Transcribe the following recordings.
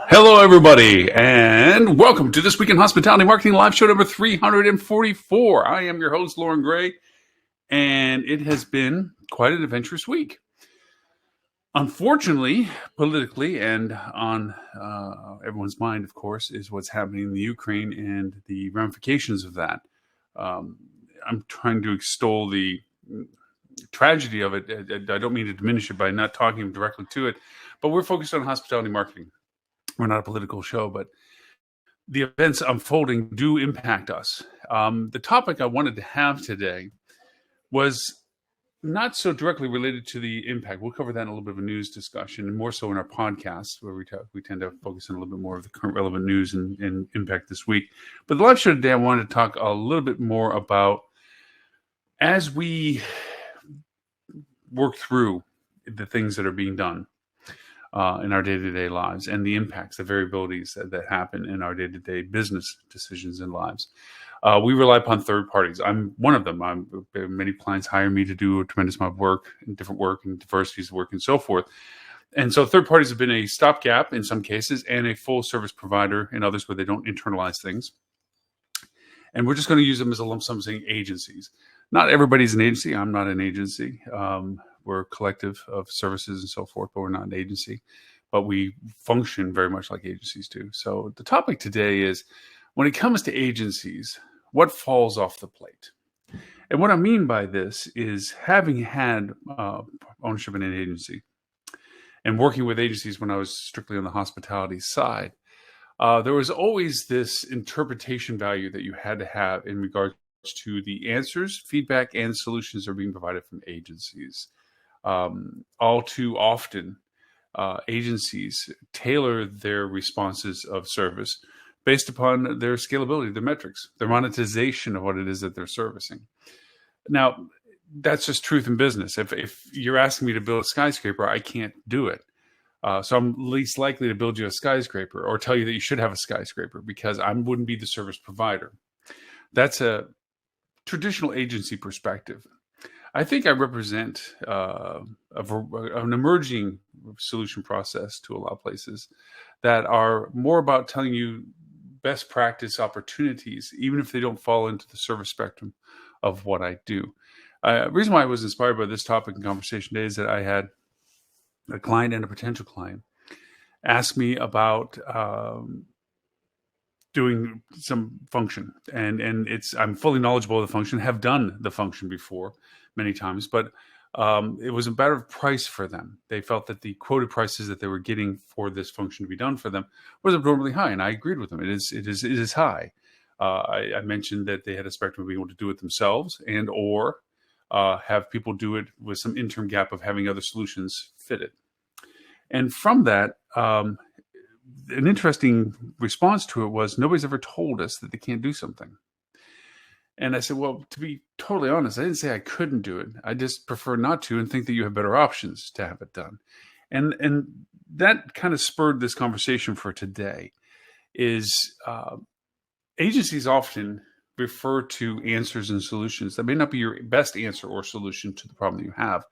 Hello, everybody, and welcome to This Week in Hospitality Marketing Live Show number 344. I am your host, Loren Gray, and it has been quite an adventurous week. Unfortunately, politically, and on everyone's mind, of course, is what's happening in the Ukraine and the ramifications of that. I'm trying to extol the tragedy of it. I don't mean to diminish it by not talking directly to it, but we're focused on hospitality marketing. We're not a political show, but the events unfolding do impact us. The topic I wanted to have today was not so directly related to the impact. We'll cover that in a little bit of a news discussion, and more so in our podcast, where we tend to focus on a little bit more of the current relevant news and impact this week. But the live show today, I wanted to talk a little bit more about, as we work through the things that are being done in our day-to-day lives and the impacts, the variabilities that happen in our day-to-day business decisions and lives. We rely upon third parties. I'm one of them. Many clients hire me to do a tremendous amount of work and different work and diversities of work and so forth. And so third parties have been a stopgap in some cases and a full service provider in others where they don't internalize things. And we're just going to use them as a lump sum saying agencies. Not everybody's an agency. I'm not an agency. We're a collective of services and so forth, but we're not an agency. But we function very much like agencies do. So the topic today is, when it comes to agencies, what falls off the plate? And what I mean by this is, having had ownership in an agency and working with agencies when I was strictly on the hospitality side, there was always this interpretation value that you had to have in regards to the answers, feedback, and solutions that are being provided from agencies. All too often, agencies tailor their responses of service based upon their scalability, their metrics, their monetization of what it is that they're servicing. Now, that's just truth in business. If you're asking me to build a skyscraper, I can't do it. So I'm least likely to build you a skyscraper or tell you that you should have a skyscraper, because I wouldn't be the service provider. That's a traditional agency perspective. I think I represent an emerging solution process to a lot of places that are more about telling you best practice opportunities, even if they don't fall into the service spectrum of what I do. The reason why I was inspired by this topic and conversation today is that I had a client and a potential client ask me about doing some function, and I'm fully knowledgeable of the function, have done the function before many times, but it was a matter of price for them. They felt that the quoted prices that they were getting for this function to be done for them was abnormally high, and I agreed with them. It is high. I mentioned that they had a spectrum of being able to do it themselves and or have people do it with some interim gap of having other solutions fit it. And from that, an interesting response to it was, nobody's ever told us that they can't do something. And I said, well, to be totally honest, I didn't say I couldn't do it. I just prefer not to and think that you have better options to have it done. And that kind of spurred this conversation for today. Is agencies often refer to answers and solutions that may not be your best answer or solution to the problem that you have,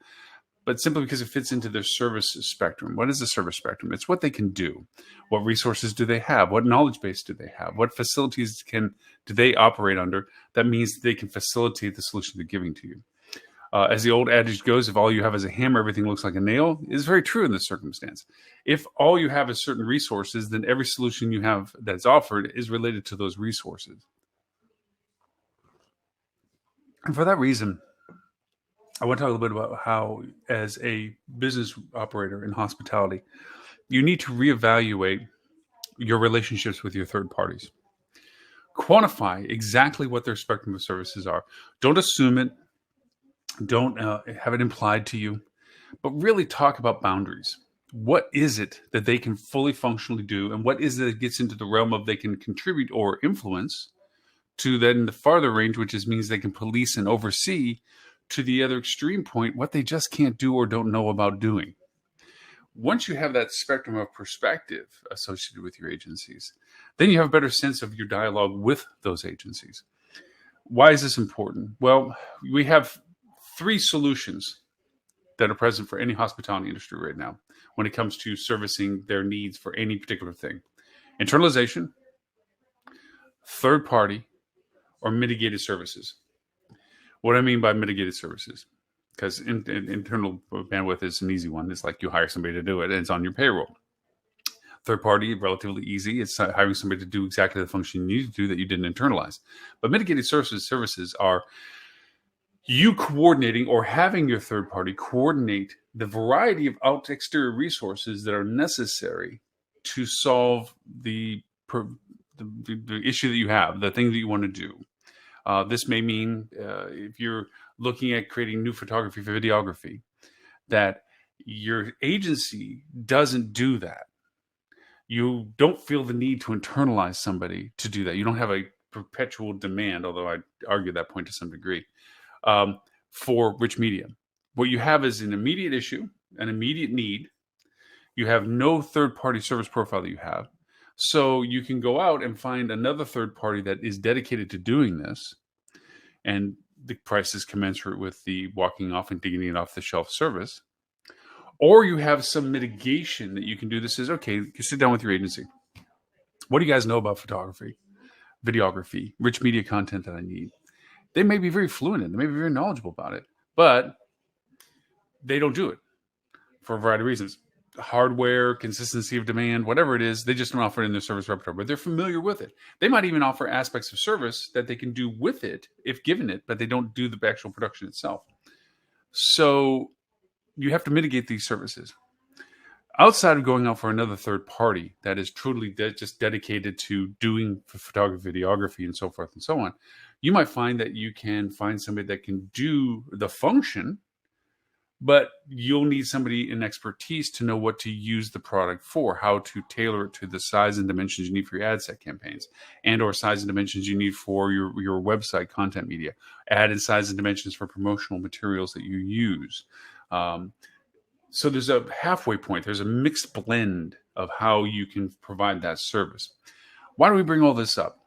but simply because it fits into their service spectrum. What is the service spectrum? It's what they can do. What resources do they have? What knowledge base do they have? What facilities do they operate under? That means they can facilitate the solution they're giving to you. As the old adage goes, if all you have is a hammer, everything looks like a nail, is very true in this circumstance. If all you have is certain resources, then every solution you have that's offered is related to those resources. And for that reason, I want to talk a little bit about how, as a business operator in hospitality, you need to reevaluate your relationships with your third parties. Quantify exactly what their spectrum of services are. Don't assume it. Don't have it implied to you, but really talk about boundaries. What is it that they can fully functionally do, and what is it that gets into the realm of they can contribute or influence, to then the farther range, which means they can police and oversee, to the other extreme point, what they just can't do or don't know about doing. Once you have that spectrum of perspective associated with your agencies, then you have a better sense of your dialogue with those agencies. Why is this important? Well, we have three solutions that are present for any hospitality industry right now when it comes to servicing their needs for any particular thing. Internalization, third party, or mitigated services. What I mean by mitigated services, because internal bandwidth is an easy one. It's like you hire somebody to do it and it's on your payroll. Third party, relatively easy. It's hiring somebody to do exactly the function you need to do that you didn't internalize. But mitigated services are you coordinating or having your third party coordinate the variety of exterior resources that are necessary to solve the issue that you have, the thing that you want to do. This may mean if you're looking at creating new photography for videography, that your agency doesn't do that. You don't feel the need to internalize somebody to do that. You don't have a perpetual demand, although I argue that point to some degree, for rich media. What you have is an immediate issue, an immediate need. You have no third-party service profile that you have. So you can go out and find another third party that is dedicated to doing this, and the price is commensurate with the walking off and digging it off the shelf service. Or you have some mitigation that you can do. This is, okay, you sit down with your agency. What do you guys know about photography, videography, rich media content that I need? They may be very fluent in it. They may be very knowledgeable about it, but they don't do it for a variety of reasons. Hardware, consistency of demand, whatever it is, they just don't offer it in their service repertoire, but they're familiar with it. They might even offer aspects of service that they can do with it if given it, but they don't do the actual production itself. So you have to mitigate these services. Outside of going out for another third party that is truly just dedicated to doing photography, videography, and so forth and so on, you might find that you can find somebody that can do the function, but you'll need somebody in expertise to know what to use the product for, how to tailor it to the size and dimensions you need for your ad set campaigns, and or size and dimensions you need for your website content media, added size and dimensions for promotional materials that you use. So there's a halfway point. There's a mixed blend of how you can provide that service. Why do we bring all this up?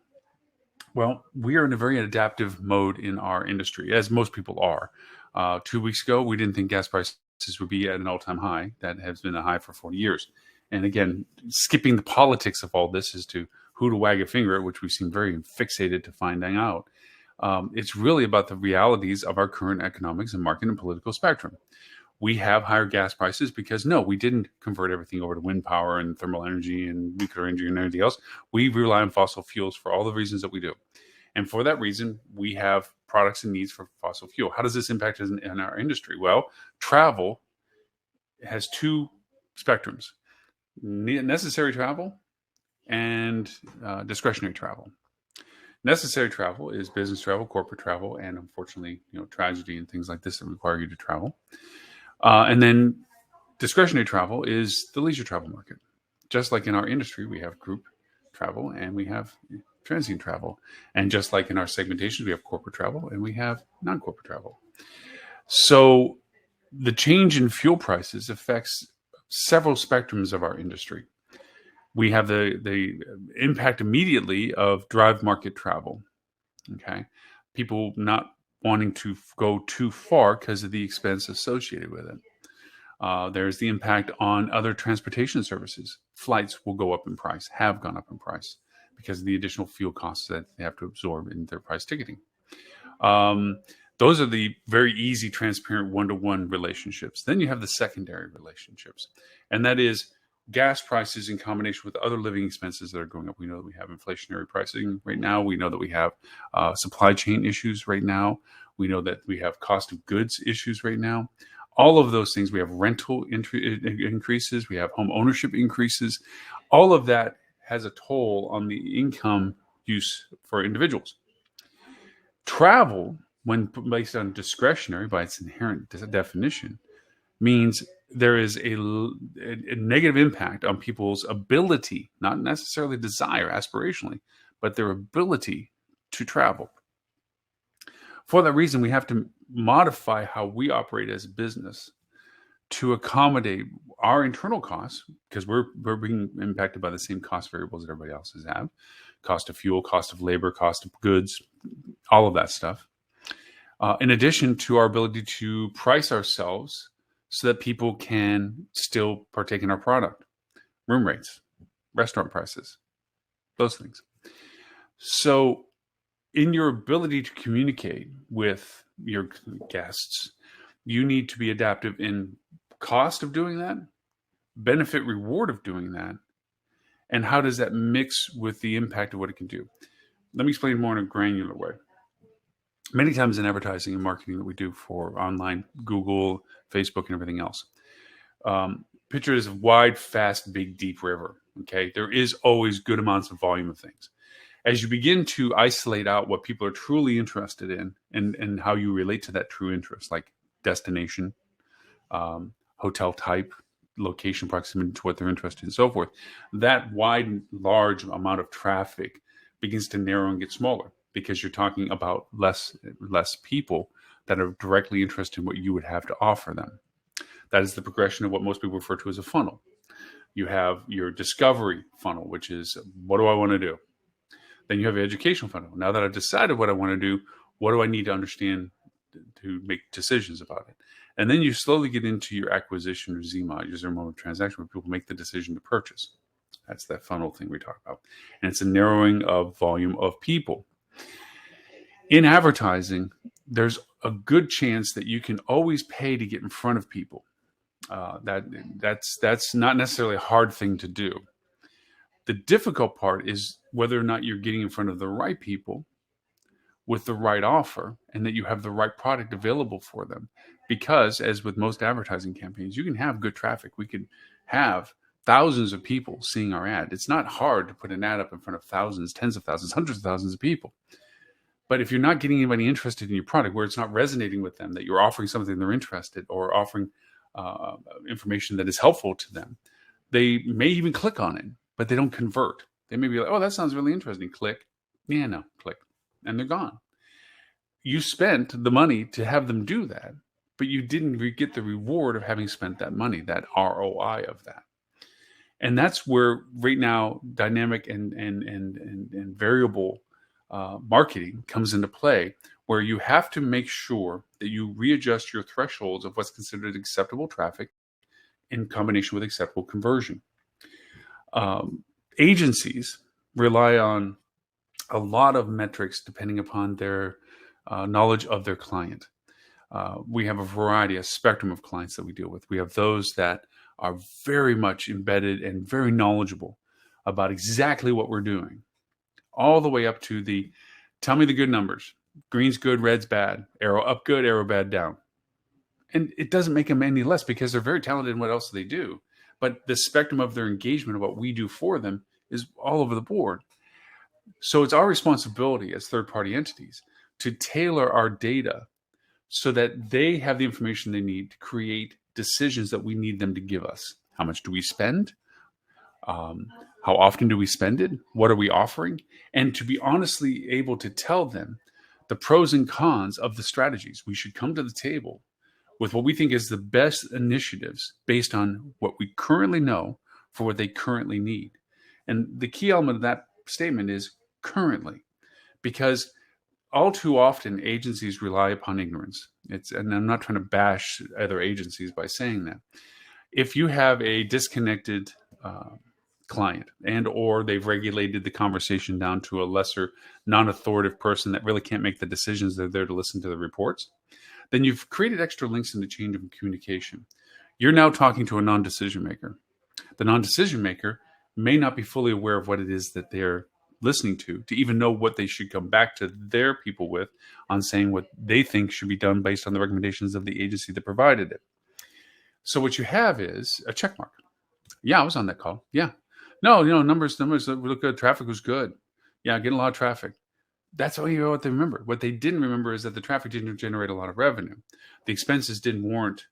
Well, we are in a very adaptive mode in our industry, as most people are. 2 weeks ago, we didn't think gas prices would be at an all-time high. That has been a high for 40 years. And again, skipping the politics of all this as to who to wag a finger at, which we seem very fixated to finding out. It's really about the realities of our current economics and market and political spectrum. We have higher gas prices because, no, we didn't convert everything over to wind power and thermal energy and nuclear energy and everything else. We rely on fossil fuels for all the reasons that we do. And for that reason, we have products and needs for fossil fuel. How does this impact us in our industry? Well, travel has two spectrums: necessary travel and discretionary travel. Necessary travel is business travel, corporate travel, and unfortunately, tragedy and things like this that require you to travel. And then discretionary travel is the leisure travel market. Just like in our industry, we have group travel and we have transient travel. And just like in our segmentations, we have corporate travel and we have non-corporate travel. So the change in fuel prices affects several spectrums of our industry. We have the impact immediately of drive market travel. Okay, people not wanting to go too far because of the expense associated with it. There's the impact on other transportation services. Flights will go up in price, have gone up in price because of the additional fuel costs that they have to absorb in their price ticketing. Those are the very easy, transparent one-to-one relationships. Then you have the secondary relationships, and that is gas prices in combination with other living expenses that are going up. We know that we have inflationary pricing right now. We know that we have supply chain issues right now. We know that we have cost of goods issues right now. All of those things, we have rental increases, we have home ownership increases. All of that has a toll on the income use for individuals. Travel, when based on discretionary by its inherent definition, means there is a negative impact on people's ability, not necessarily desire aspirationally, but their ability to travel. For that reason, we have to modify how we operate as a business to accommodate our internal costs, because we're being impacted by the same cost variables that everybody else have: cost of fuel, cost of labor, cost of goods, all of that stuff. In addition to our ability to price ourselves so that people can still partake in our product. Room rates, restaurant prices, those things. So in your ability to communicate with your guests, you need to be adaptive in cost of doing that, benefit reward of doing that, and how does that mix with the impact of what it can do. Let me explain more in a granular way. Many times in advertising and marketing that we do for online, Google, Facebook, and everything else, picture it as a wide, fast, big, deep river. Okay, there is always good amounts of volume of things. As you begin to isolate out what people are truly interested in and how you relate to that true interest, like destination, hotel type, location, proximity to what they're interested in, and so forth, that wide, large amount of traffic begins to narrow and get smaller because you're talking about less people that are directly interested in what you would have to offer them. That is the progression of what most people refer to as a funnel. You have your discovery funnel, which is, what do I want to do? Then you have your educational funnel. Now that I've decided what I want to do, what do I need to understand to make decisions about it? And then you slowly get into your acquisition or ZMA, user moment transaction, where people make the decision to purchase. That's that funnel thing we talk about. And it's a narrowing of volume of people. In advertising, there's a good chance that you can always pay to get in front of people. That's not necessarily a hard thing to do. The difficult part is whether or not you're getting in front of the right people with the right offer and that you have the right product available for them. Because as with most advertising campaigns, you can have good traffic. We could have thousands of people seeing our ad. It's not hard to put an ad up in front of thousands, tens of thousands, hundreds of thousands of people. But if you're not getting anybody interested in your product, where it's not resonating with them, that you're offering something they're interested or offering information that is helpful to them, they may even click on it, but they don't convert. They may be like, oh, that sounds really interesting. Click. Yeah, no, click. And they're gone. You spent the money to have them do that, but you didn't get the reward of having spent that money, that ROI of that. And that's where right now dynamic and variable marketing comes into play, where you have to make sure that you readjust your thresholds of what's considered acceptable traffic in combination with acceptable conversion. Agencies rely on a lot of metrics depending upon their knowledge of their client. We have a variety, a spectrum of clients that we deal with. We have those that are very much embedded and very knowledgeable about exactly what we're doing, all the way up to the, tell me the good numbers. Green's good, red's bad. Arrow up good, arrow bad down. And it doesn't make them any less because they're very talented in what else they do. But the spectrum of their engagement of what we do for them is all over the board. So it's our responsibility as third-party entities to tailor our data so that they have the information they need to create decisions that we need them to give us. How much do we spend? How often do we spend it? What are we offering? And to be honestly able to tell them the pros and cons of the strategies. We should come to the table with what we think is the best initiatives based on what we currently know for what they currently need. And the key element of that statement is currently, because all too often agencies rely upon ignorance. And I'm not trying to bash other agencies by saying that. If you have a disconnected client and or they've regulated the conversation down to a lesser non-authoritative person that really can't make the decisions, they're there to listen to the reports, then you've created extra links in the chain of communication. You're now talking to a non-decision maker. The non-decision maker may not be fully aware of what it is that they're listening to even know what they should come back to their people with on saying what they think should be done based on the recommendations of the agency that provided it. So what you have is a check mark. Yeah, I was on that call. Yeah. No, numbers look good. Traffic was good. Yeah, getting a lot of traffic. That's all what they remember. What they didn't remember is that the traffic didn't generate a lot of revenue. The expenses didn't warrant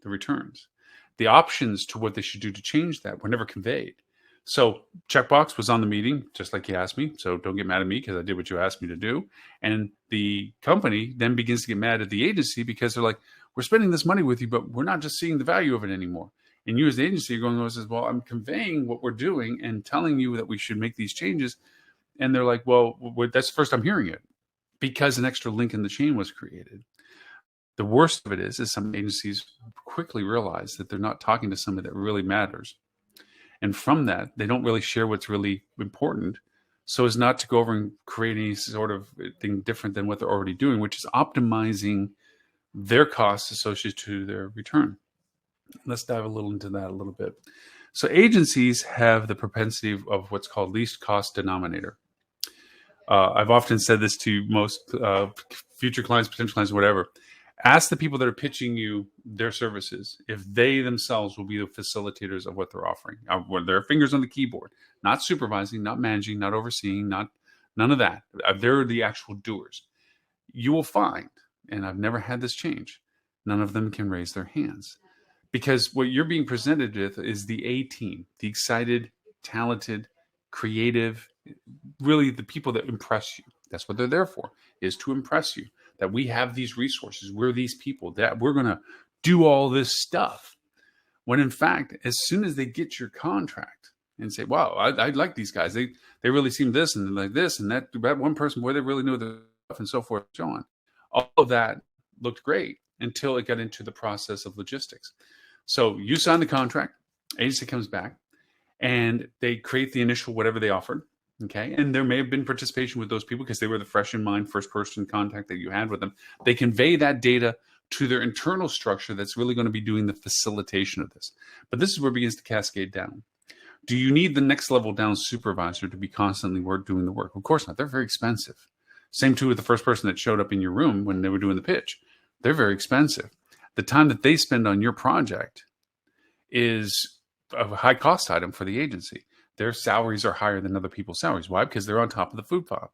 the returns. The options to what they should do to change that were never conveyed. So checkbox was on the meeting, just like you asked me. So don't get mad at me because I did what you asked me to do. And the company then begins to get mad at the agency because they're like, we're spending this money with you, but we're not just seeing the value of it anymore. And you as the agency are going, well, I'm conveying what we're doing and telling you that we should make these changes. And they're like, well, that's the first I'm hearing it, because an extra link in the chain was created. The worst of it is some agencies quickly realize that they're not talking to somebody that really matters. And from that, they don't really share what's really important, so as not to go over and create any sort of thing different than what they're already doing, which is optimizing their costs associated to their return. Let's dive a little into that a little bit. So agencies have the propensity of what's called least cost denominator. I've often said this to most future clients, potential clients, whatever. Ask the people that are pitching you their services if they themselves will be the facilitators of what they're offering. With their fingers on the keyboard, not supervising, not managing, not overseeing, none of that. They're the actual doers. You will find, and I've never had this change, none of them can raise their hands. Because what you're being presented with is the A team, the excited, talented, creative, really the people that impress you. That's what they're there for, is to impress you. That we have these resources, we're these people, that we're going to do all this stuff. When in fact, as soon as they get your contract and say, wow, I like these guys. They really seem this and like this and that one person, boy, they really knew their stuff and so forth and so on. All of that looked great until it got into the process of logistics. So you sign the contract, agency comes back, and they create the initial whatever they offered. Okay. And there may have been participation with those people because they were the fresh in mind first person contact that you had with them. They convey that data to their internal structure that's really going to be doing the facilitation of this. But this is where it begins to cascade down. Do you need the next level down supervisor to be constantly doing the work? Of course not. They're very expensive. Same too with the first person that showed up in your room when they were doing the pitch. They're very expensive. The time that they spend on your project is a high cost item for the agency. Their salaries are higher than other people's salaries. Why? Because they're on top of the food pile.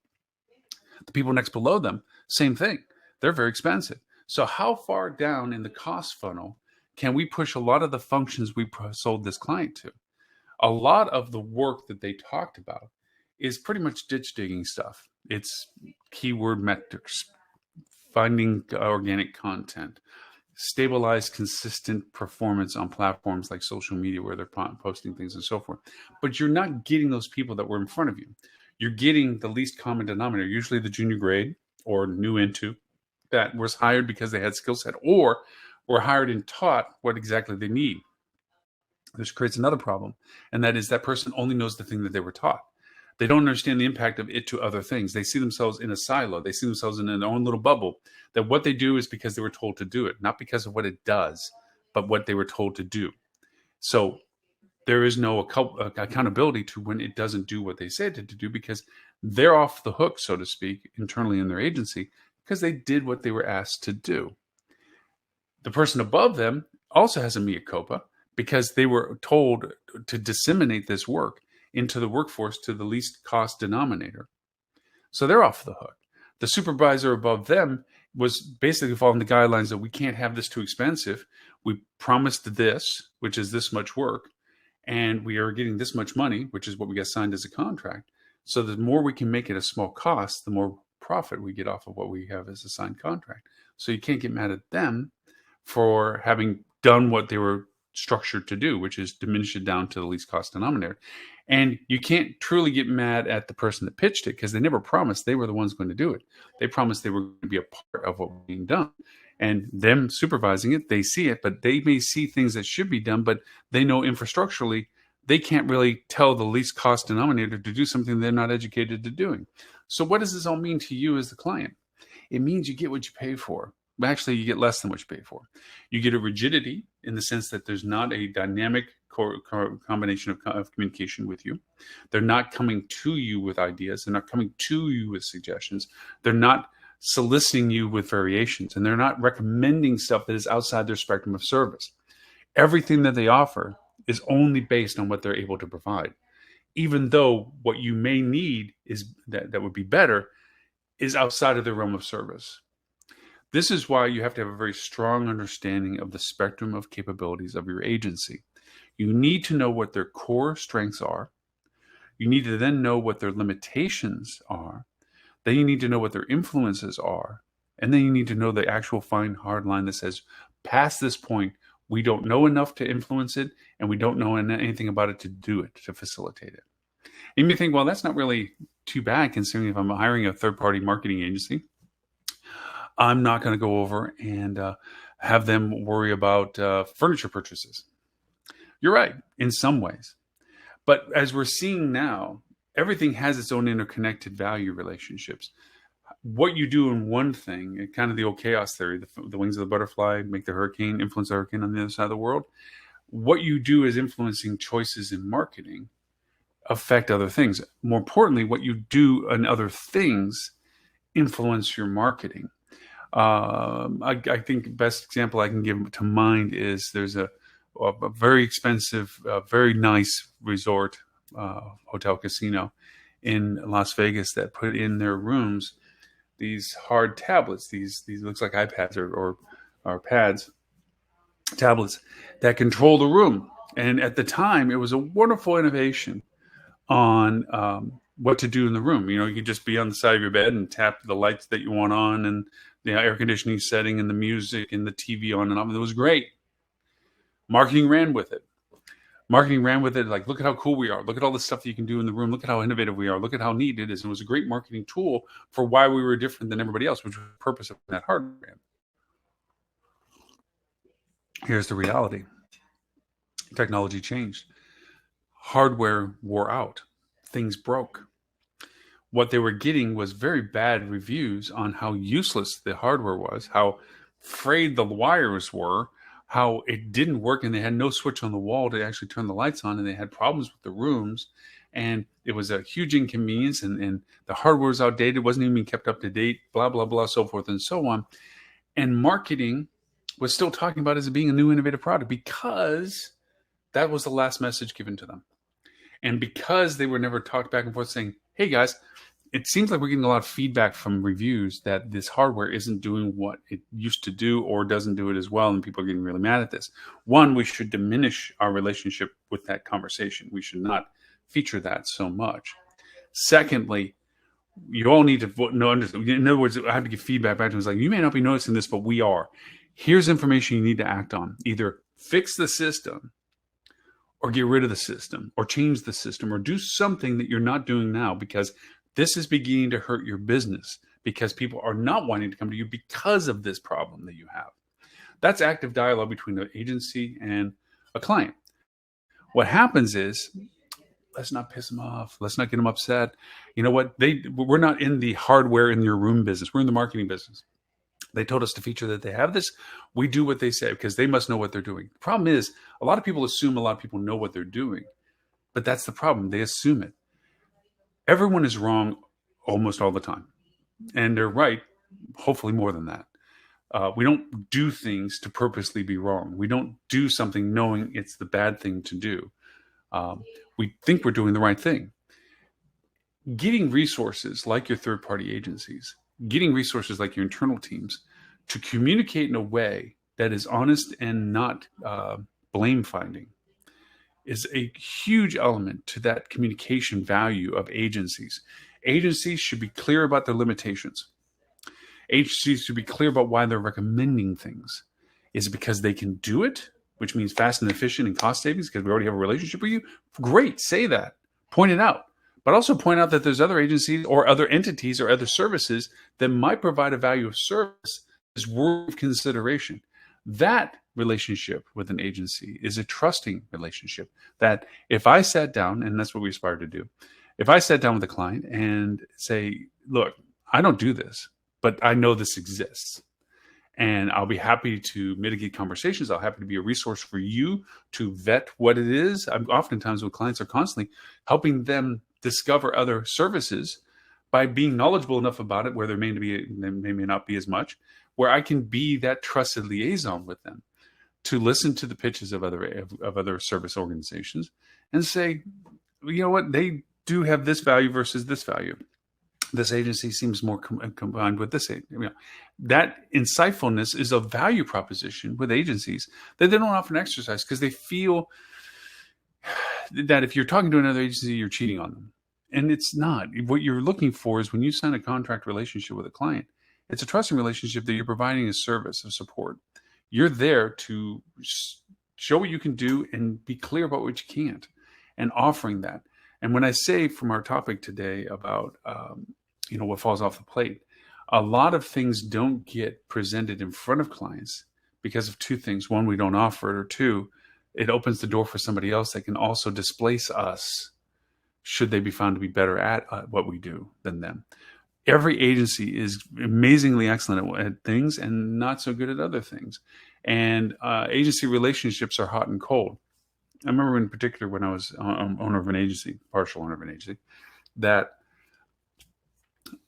The people next below them, same thing. They're very expensive. So how far down in the cost funnel can we push a lot of the functions we sold this client to? A lot of the work that they talked about is pretty much ditch digging stuff. It's keyword metrics, finding organic content, stabilize consistent performance on platforms like social media where they're posting things and so forth. But you're not getting those people that were in front of you. You're getting the least common denominator, usually the junior grade or new into that was hired because they had skill set or were hired and taught what exactly they need. This creates another problem, and that is that person only knows the thing that they were taught. They don't understand the impact of it to other things. They see themselves in a silo. They see themselves in their own little bubble, that what they do is because they were told to do it, not because of what it does, but what they were told to do. So there is no accountability to when it doesn't do what they said to do because they're off the hook, so to speak, internally in their agency because they did what they were asked to do. The person above them also has a mea culpa because they were told to disseminate this work into the workforce to the least cost denominator. So they're off the hook. The supervisor above them was basically following the guidelines that we can't have this too expensive. We promised this, which is this much work, and we are getting this much money, which is what we got signed as a contract. So the more we can make it a small cost, the more profit we get off of what we have as a signed contract. So you can't get mad at them for having done what they were structured to do, which is diminish it down to the least cost denominator. And you can't truly get mad at the person that pitched it because they never promised they were the ones going to do it. They promised they were going to be a part of what was being done. And them supervising it, they see it, but they may see things that should be done, but they know infrastructurally they can't really tell the least cost denominator to do something they're not educated to doing. So what does this all mean to you as the client? It means you get what you pay for. Actually, you get less than what you pay for. You get a rigidity in the sense that there's not a dynamic combination of communication with you. They're not coming to you with ideas. They're not coming to you with suggestions. They're not soliciting you with variations, and they're not recommending stuff that is outside their spectrum of service. Everything that they offer is only based on what they're able to provide, even though what you may need is that would be better is outside of their realm of service. This is why you have to have a very strong understanding of the spectrum of capabilities of your agency. You need to know what their core strengths are. You need to then know what their limitations are. Then you need to know what their influences are. And then you need to know the actual fine, hard line that says, past this point, we don't know enough to influence it, and we don't know anything about it to do it, to facilitate it. And you may think, well, that's not really too bad considering if I'm hiring a third-party marketing agency. I'm not going to go over and have them worry about furniture purchases. You're right in some ways. But as we're seeing now, everything has its own interconnected value relationships. What you do in one thing, kind of the old chaos theory, the wings of the butterfly make the hurricane, influence the hurricane on the other side of the world. What you do is influencing choices in marketing affect other things. More importantly, what you do in other things influence your marketing. I think best example I can give to mind is there's a very expensive, very nice resort, hotel casino in Las Vegas that put in their rooms these hard tablets. These looks like iPads or pads, tablets that control the room. And at the time, it was a wonderful innovation on what to do in the room. You could just be on the side of your bed and tap the lights that you want on, and the air conditioning setting, and the music, and the TV on and off. It was great. Marketing ran with it. Like, look at how cool we are. Look at all the stuff that you can do in the room. Look at how innovative we are. Look at how neat it is. And it was a great marketing tool for why we were different than everybody else, which was the purpose of that hardware. Here's the reality. Technology changed. Hardware wore out. Things broke. What they were getting was very bad reviews on how useless the hardware was, how frayed the wires were, how it didn't work, and they had no switch on the wall to actually turn the lights on, and they had problems with the rooms, and it was a huge inconvenience, and the hardware was outdated, wasn't even kept up to date, blah, blah, blah, so forth and so on. And marketing was still talking about it as being a new innovative product because that was the last message given to them. And because they were never talked back and forth saying, hey guys, it seems like we're getting a lot of feedback from reviews that this hardware isn't doing what it used to do or doesn't do it as well, and people are getting really mad at this. One, we should diminish our relationship with that conversation. We should not feature that so much. Secondly, you all need to know. In other words, I have to give feedback back to them. It's like, you may not be noticing this, but we are. Here's information you need to act on. Either fix the system or get rid of the system or change the system or do something that you're not doing now, because this is beginning to hurt your business, because people are not wanting to come to you because of this problem that you have. That's active dialogue between an agency and a client. What happens is, let's not piss them off. Let's not get them upset. You know what? We're not in the hardware in your room business. We're in the marketing business. They told us to feature that they have this. We do what they say because they must know what they're doing. The problem is, a lot of people assume a lot of people know what they're doing, but that's the problem. They assume it. Everyone is wrong almost all the time, and they're right, hopefully more than that. We don't do things to purposely be wrong. We don't do something knowing it's the bad thing to do. We think we're doing the right thing. Getting resources like your third-party agencies, getting resources like your internal teams to communicate in a way that is honest and not blame-finding is a huge element to that communication value of agencies. Agencies should be clear about their limitations. Agencies should be clear about why they're recommending things. Is it because they can do it, which means fast and efficient and cost savings because we already have a relationship with you? Great, say that. Point it out. But also point out that there's other agencies or other entities or other services that might provide a value of service is worth consideration. That relationship with an agency is a trusting relationship that if I sat down, and that's what we aspire to do, if I sat down with a client and say, look, I don't do this, but I know this exists, and I'll be happy to mitigate conversations. I'll be happy to be a resource for you to vet what it is. I'm oftentimes with clients are constantly helping them discover other services by being knowledgeable enough about it where there may not be as much, where I can be that trusted liaison with them to listen to the pitches of other service organizations and say, you know what, they do have this value versus this value. This agency seems more combined with this. That insightfulness is a value proposition with agencies that they don't often exercise because they feel that if you're talking to another agency, you're cheating on them. And it's not. What you're looking for is when you sign a contract relationship with a client, it's a trusting relationship that you're providing a service of support. You're there to show what you can do and be clear about what you can't and offering that. And when I say from our topic today about, what falls off the plate, a lot of things don't get presented in front of clients because of two things. One, we don't offer it, or two, it opens the door for somebody else that can also displace us should they be found to be better at what we do than them. Every agency is amazingly excellent at things and not so good at other things. And agency relationships are hot and cold. I remember in particular when I was owner of an agency, partial owner of an agency, that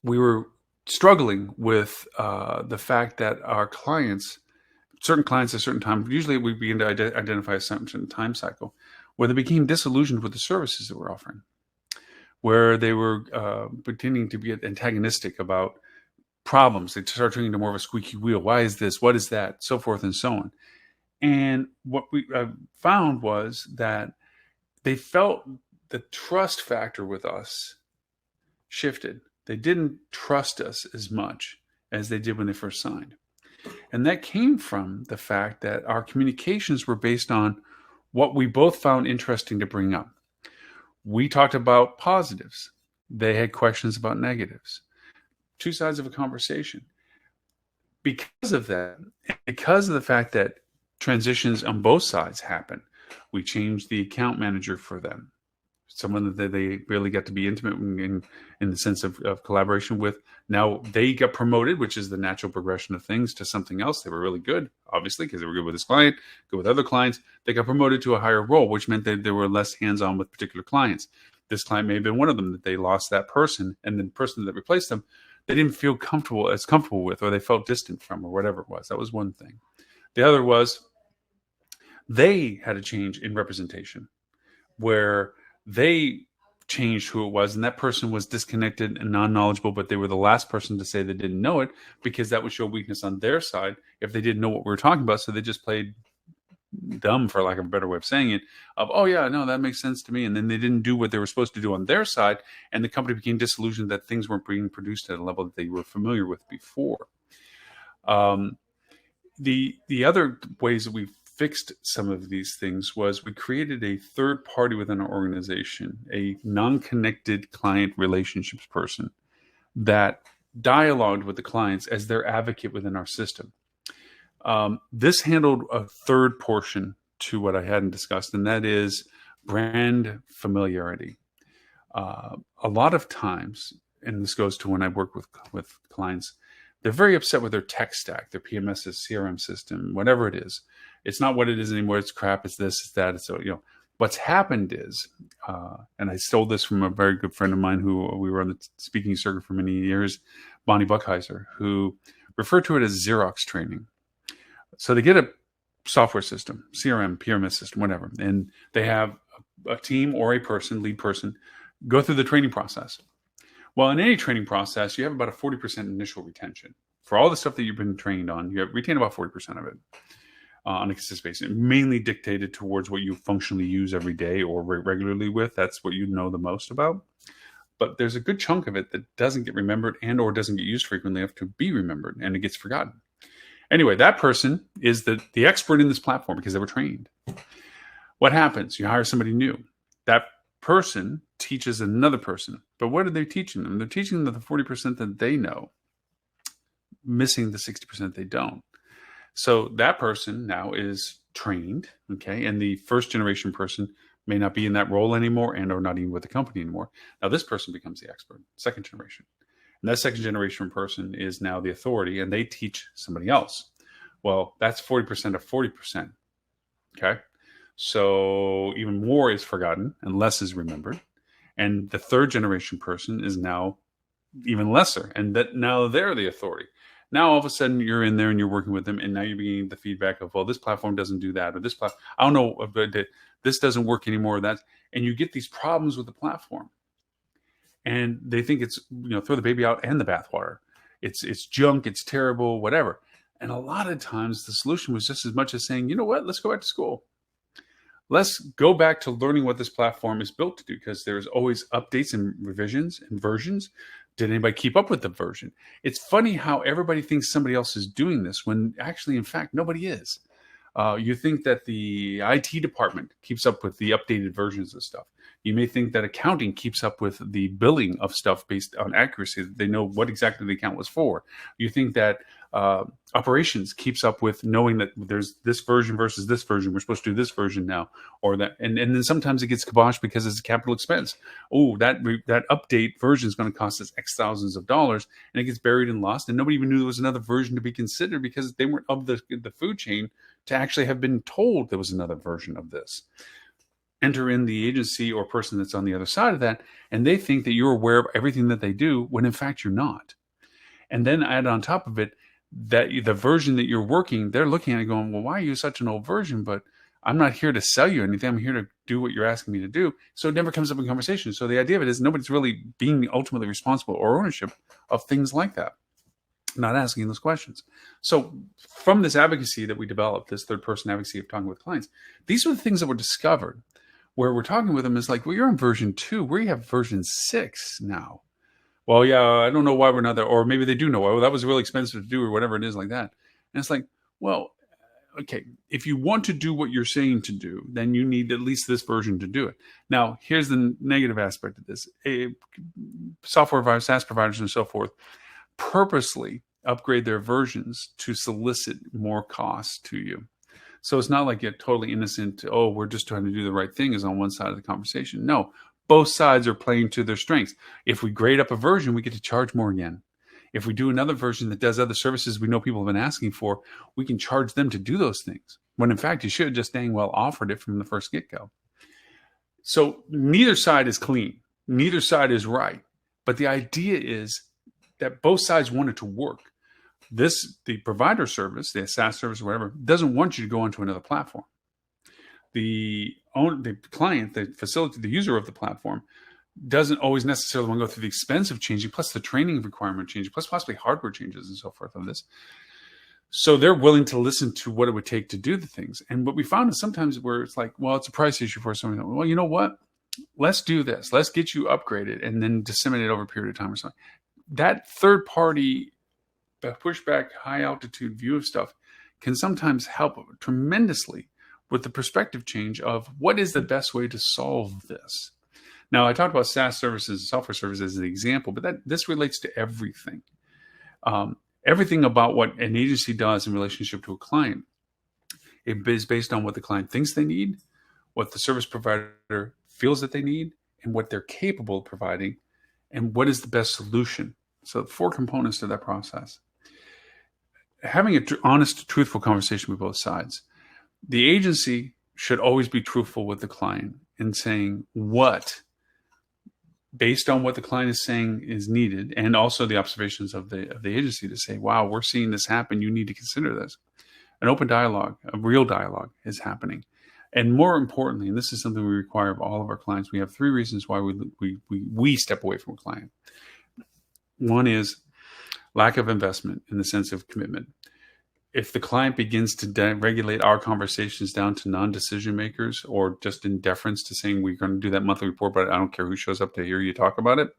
we were struggling with the fact that our clients, certain clients at a certain time, usually we begin to identify a certain time cycle, where they became disillusioned with the services that we're offering, where they were pretending to be antagonistic about problems. They start turning into more of a squeaky wheel. Why is this? What is that? So forth and so on. And what we found was that they felt the trust factor with us shifted. They didn't trust us as much as they did when they first signed. And that came from the fact that our communications were based on what we both found interesting to bring up. We talked about positives. They had questions about negatives. Two sides of a conversation. Because of that, because of the fact that transitions on both sides happen, we changed the account manager for them. Someone that they really got to be intimate in the sense of collaboration with. Now they got promoted, which is the natural progression of things, to something else. They were really good, obviously, because they were good with this client, good with other clients. They got promoted to a higher role, which meant that they were less hands-on with particular clients. This client may have been one of them, that they lost that person, and the person that replaced them, they didn't feel comfortable with, or they felt distant from, or whatever it was. That was one thing. The other was they had a change in representation, where they changed who it was, and that person was disconnected and non-knowledgeable, but they were the last person to say they didn't know it, because that would show weakness on their side if they didn't know what we were talking about. So they just played dumb, for lack of a better way of saying it, of, oh yeah, no, that makes sense to me. And then they didn't do what they were supposed to do on their side, and the company became disillusioned that things weren't being produced at a level that they were familiar with before. The other ways that we fixed some of these things was we created a third party within our organization, a non-connected client relationships person that dialogued with the clients as their advocate within our system. This handled a third portion to what I hadn't discussed, and that is brand familiarity. A lot of times, and this goes to when I work with clients, they're very upset with their tech stack, their PMS, CRM system, whatever it is. It's not what it is anymore. It's crap. It's this, it's that. It's so, what's happened is, and I stole this from a very good friend of mine who we were on the speaking circuit for many years, Bonnie Buckheiser, who referred to it as Xerox training. So they get a software system, CRM, PMS system, whatever, and they have a team or a person, lead person, go through the training process. Well, in any training process, you have about a 40% initial retention. For all the stuff that you've been trained on, you retain about 40% of it on a consistent basis, mainly dictated towards what you functionally use every day or regularly with. That's what you know the most about. But there's a good chunk of it that doesn't get remembered and or doesn't get used frequently enough to be remembered, and it gets forgotten. Anyway, that person is the expert in this platform because they were trained. What happens? You hire somebody new. That person teaches another person. But what are they teaching them? They're teaching them the 40% that they know, missing the 60% they don't. So that person now is trained, okay? And the first generation person may not be in that role anymore and or not even with the company anymore. Now this person becomes the expert, second generation. And that second generation person is now the authority, and they teach somebody else. Well, that's 40% of 40%, okay? So even more is forgotten and less is remembered. And the third generation person is now even lesser, and that now they're the authority. Now all of a sudden you're in there and you're working with them, and now you're beginning the feedback of, well, this platform doesn't do that, or this platform, I don't know, but this doesn't work anymore. And you get these problems with the platform, and they think it's, throw the baby out and the bathwater. It's junk, it's terrible, whatever. And a lot of times the solution was just as much as saying, you know what, let's go back to school. Let's go back to learning what this platform is built to do, because there's always updates and revisions and versions. Did anybody keep up with the version? It's funny how everybody thinks somebody else is doing this when actually, in fact, nobody is. You think that the IT department keeps up with the updated versions of stuff. You may think that accounting keeps up with the billing of stuff based on accuracy, that they know what exactly the account was for. You think that operations keeps up with knowing that there's this version versus this version. We're supposed to do this version now, or that, and then sometimes it gets kiboshed because it's a capital expense. Oh, that update version is going to cost us X thousands of dollars, and it gets buried and lost, and nobody even knew there was another version to be considered because they weren't of the food chain to actually have been told there was another version of this. Enter in the agency or person that's on the other side of that, and they think that you're aware of everything that they do when in fact you're not. And then add on top of it that the version that you're working, they're looking at it going, well, why are you such an old version? But I'm not here to sell you anything. I'm here to do what you're asking me to do. So it never comes up in conversation. So the idea of it is nobody's really being ultimately responsible or ownership of things like that, not asking those questions. So from this advocacy that we developed, this third person advocacy of talking with clients, these are the things that were discovered where we're talking with them is like, well, you're on version 2, where you have version 6 now. Well, yeah, I don't know why we're not there. Or maybe they do know why. Well, that was really expensive to do or whatever it is like that. And it's like, well, okay, if you want to do what you're saying to do, then you need at least this version to do it. Now, here's the negative aspect of this. Software providers, SaaS providers, and so forth purposely upgrade their versions to solicit more costs to you. So it's not like you're totally innocent. Oh, we're just trying to do the right thing is on one side of the conversation. No, both sides are playing to their strengths. If we grade up a version, we get to charge more again. If we do another version that does other services we know people have been asking for, we can charge them to do those things. When in fact, you should have just dang well offered it from the first get-go. So neither side is clean. Neither side is right. But the idea is that both sides want it to work. The provider service, the SaaS service or whatever, doesn't want you to go onto another platform. The client, the facility, the user of the platform doesn't always necessarily want to go through the expense of changing, plus the training requirement changing, plus possibly hardware changes and so forth on this. So they're willing to listen to what it would take to do the things. And what we found is sometimes where it's like, well, it's a price issue for somebody. Well, you know what? Let's do this. Let's get you upgraded and then disseminate it over a period of time or something. That third party pushback, high altitude view of stuff can sometimes help tremendously with the perspective change of what is the best way to solve this. Now, I talked about SaaS services and software services as an example, but this relates to everything. Everything about what an agency does in relationship to a client, it is based on what the client thinks they need, what the service provider feels that they need, and what they're capable of providing, and what is the best solution. So 4 components to that process. Having an honest, truthful conversation with both sides. The agency should always be truthful with the client in saying what, based on what the client is saying is needed, and also the observations of the agency to say, wow, we're seeing this happen. You need to consider this. An open dialogue, a real dialogue is happening. And more importantly, and this is something we require of all of our clients, we have 3 reasons why we step away from a client. One is lack of investment in the sense of commitment. If the client begins to regulate our conversations down to non-decision makers or just in deference to saying we're going to do that monthly report, but I don't care who shows up to hear you talk about it,